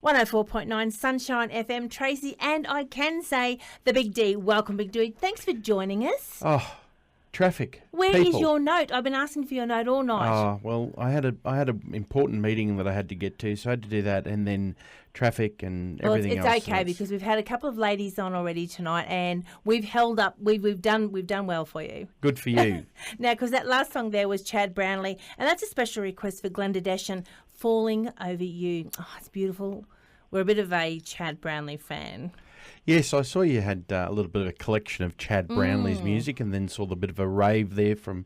104.9 Sunshine FM, Tracy, and I can say the Big D. Welcome, Big D. Thanks for joining us. Oh, traffic. Where is your note? I've been asking for your note all night. Oh, well, I had an important meeting that I had to get to, so I had to do that, and then traffic and everything else. It's okay because we've had a couple of ladies on already tonight, and we've held up. We've done well for you. Good for you. Now, because that last song there was Chad Brownlee, and that's a special request for Glenda Deshan, Falling Over You. Oh, it's beautiful. We're a bit of a Chad Brownlee fan. Yes, I saw you had a little bit of a collection of Chad Brownlee's music, and then saw the bit of a rave there from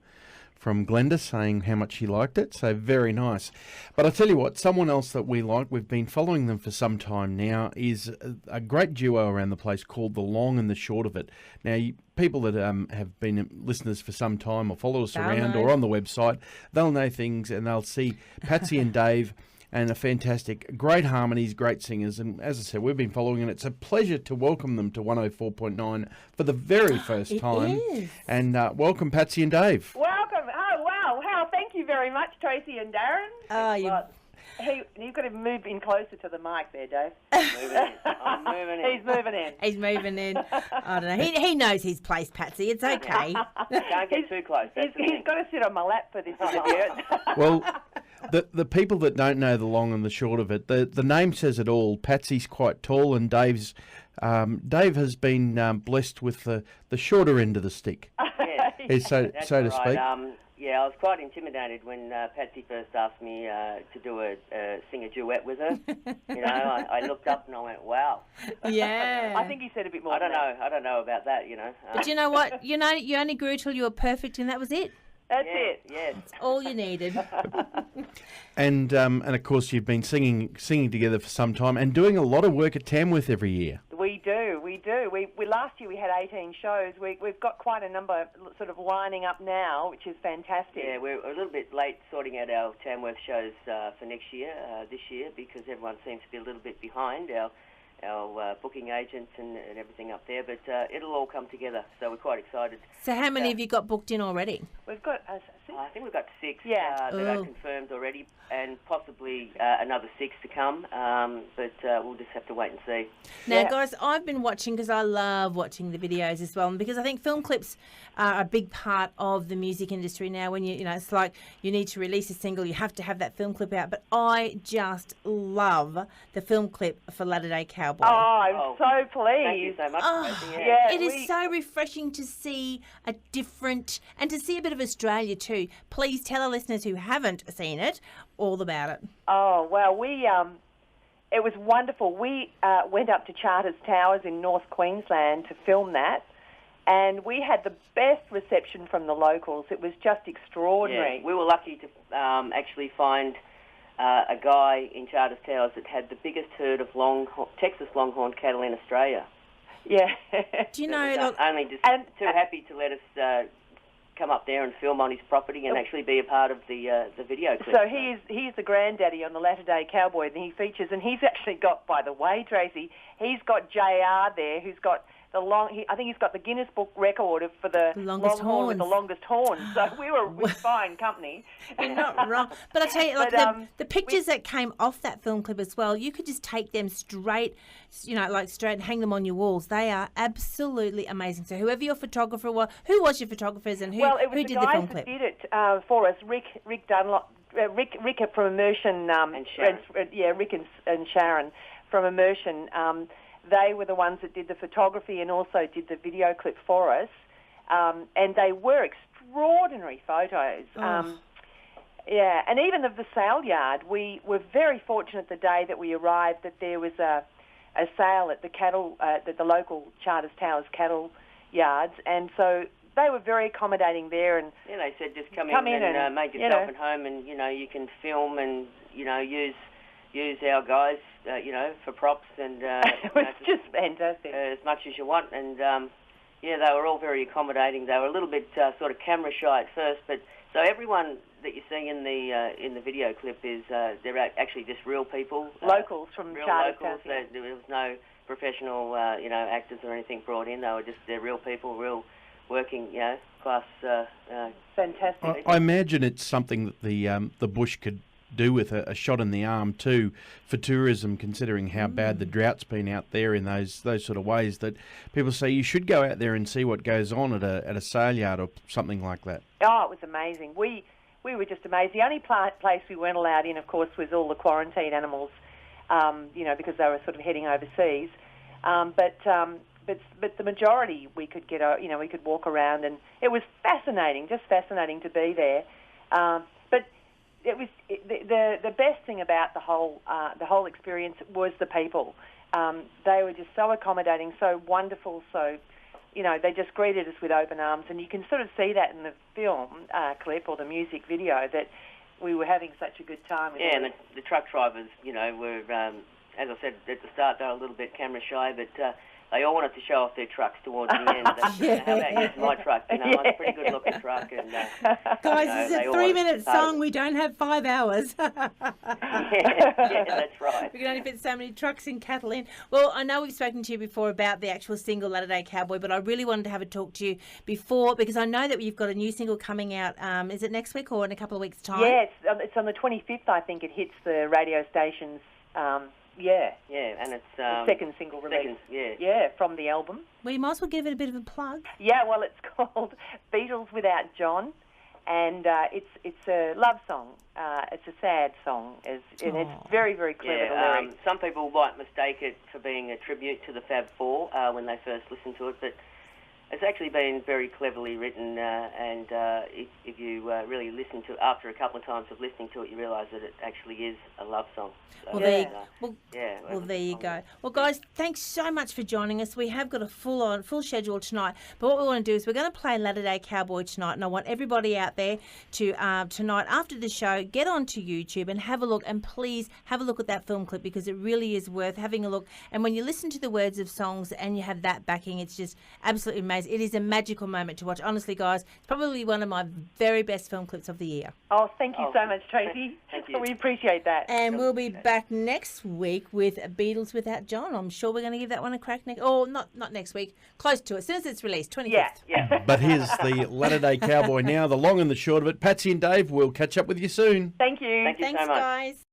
Glenda saying how much she liked it. So very nice. But I tell you what, someone else that we like, we've been following them for some time now, is a great duo around the place called The Long and the Short of It. Now, people that have been listeners for some time or follow us around or on the website, they'll know things and they'll see Patsy and Dave and a fantastic, great harmonies, great singers. And as I said, we've been following, and it's a pleasure to welcome them to 104.9 for the very first time. It is. And welcome, Patsy and Dave. Welcome. Oh, wow. Thank you very much, Tracy and Darren. You've got to move in closer to the mic there, Dave. I'm moving in. He's moving in. He's moving in. I don't know. He knows his place, Patsy. It's okay. Don't get too close. He's got to sit on my lap for this interview. Well, the people that don't know the long and the short of it, the name says it all. Patsy's quite tall, and Dave has been blessed with the shorter end of the stick, so to speak. I was quite intimidated when Patsy first asked me to sing a duet with her. I looked up and I went, "Wow." Yeah. I think he said a bit more. I don't know about that. But you know what? You only grew till you were perfect, and that was it. That's it. Yes. That's all you needed. And of course, you've been singing together for some time and doing a lot of work at Tamworth every year. We do. We last year we had 18 shows. We've got quite a number sort of lining up now, which is fantastic. Yeah, we're a little bit late sorting out our Tamworth shows for next year, this year, because everyone seems to be a little bit behind our booking agents and everything up there, but it'll all come together, so we're quite excited. So how many have you got booked in already? We've got I think we've got 6 Yeah. that are confirmed already, and possibly another 6 to come, but we'll just have to wait and see. Now, guys, I've been watching because I love watching the videos as well, and because I think film clips are a big part of the music industry now. When it's like you need to release a single, you have to have that film clip out. But I just love the film clip for Latter Day Cowboy. Oh, I'm so pleased. Thank you so much. It is so refreshing to see a different, and to see a bit of Australia too. Please tell our listeners who haven't seen it all about it. Oh, well, it was wonderful. We went up to Charters Towers in North Queensland to film that, and we had the best reception from the locals. It was just extraordinary. Yeah, we were lucky to actually find a guy in Charters Towers that had the biggest herd of Texas Longhorn cattle in Australia. Yeah. Do you know? Too happy to let us come up there and film on his property and actually be a part of the video clip. So he's the granddaddy on the Latter Day Cowboy, and he features, and he's actually got, by the way, Tracy, he's got JR there, who's got I think he's got the Guinness Book record for the longest longhorn with the longest horn. So we were fine company. You're not wrong. But I tell you, the pictures that came off that film clip as well, you could just take them straight, straight and hang them on your walls. They are absolutely amazing. So whoever your photographer was, who was your photographers and who did the film clip? Well, it was the guys that did it for us, Rick Dunlop, Rick from Immersion, and Sharon. Rick and Sharon from Immersion. They were the ones that did the photography and also did the video clip for us. And they were extraordinary photos. And even of the sale yard, we were very fortunate the day that we arrived that there was a sale at the local Charters Towers cattle yards. And so they were very accommodating there. And they said just come in and make yourself at home, and, you can film and, use our guys, for props, and it was just fantastic. As much as you want, and they were all very accommodating. They were a little bit sort of camera shy at first, but so everyone that you see in the video clip is they're actually just real people, locals from Charters. There was no professional actors or anything brought in. They're real people, real working class. Fantastic. I imagine it's something that the bush could do with a shot in the arm too for tourism, considering how bad the drought's been out there in those sort of ways, that people say you should go out there and see what goes on at a sale yard or something like that. Oh, it was amazing. We were just amazed. The only place we weren't allowed in, of course, was all the quarantine animals, because they were sort of heading overseas. But the majority we could get, we could walk around, and it was fascinating, just fascinating to be there. But it was the best thing about the whole experience was the people. They were just so accommodating, so wonderful, so. They just greeted us with open arms, and you can sort of see that in the film clip or the music video that we were having such a good time. Yeah, and the truck drivers, were, as I said at the start, they were a little bit camera shy, but they all wanted to show off their trucks towards the end. How about using my truck? It's a pretty good looking truck. And, guys, it's a 3-minute song. We don't have 5 hours. yeah, that's right. We can only fit so many trucks and cattle in. Well, I know we've spoken to you before about the actual single Latter Day Cowboy, but I really wanted to have a talk to you before, because I know that you've got a new single coming out. Is it next week or in a couple of weeks' time? Yeah, it's on the 25th, I think. It hits the radio stations. Yeah, and it's the second single release. From the album. Well, you might as well give it a bit of a plug. Yeah, well, it's called Beatles Without John, and it's a love song. It's a sad song, and it's very, very clever. Yeah, some people might mistake it for being a tribute to the Fab Four when they first listen to it, but it's actually been very cleverly written, and if you really listen to it, after a couple of times of listening to it, you realise that it actually is a love song. So, there you go. Well, guys, thanks so much for joining us. We have got a full schedule tonight, but what we want to do is we're going to play Latter Day Cowboy tonight, and I want everybody out there to tonight after the show get onto YouTube and have a look, and please have a look at that film clip, because it really is worth having a look. And when you listen to the words of songs and you have that backing, it's just absolutely amazing. It is a magical moment to watch. Honestly, guys, it's probably one of my very best film clips of the year. Oh, thank you so much, Tracy. Thank you. We appreciate that. And we'll be back next week with Beatles Without John. I'm sure we're going to give that one a crack next. Oh, not next week. Close to it. As soon as it's released, 25th. Yeah. But here's the Latter Day Cowboy now, the long and the short of it. Patsy and Dave, we'll catch up with you soon. Thank you. Thank you Thanks, so much. guys.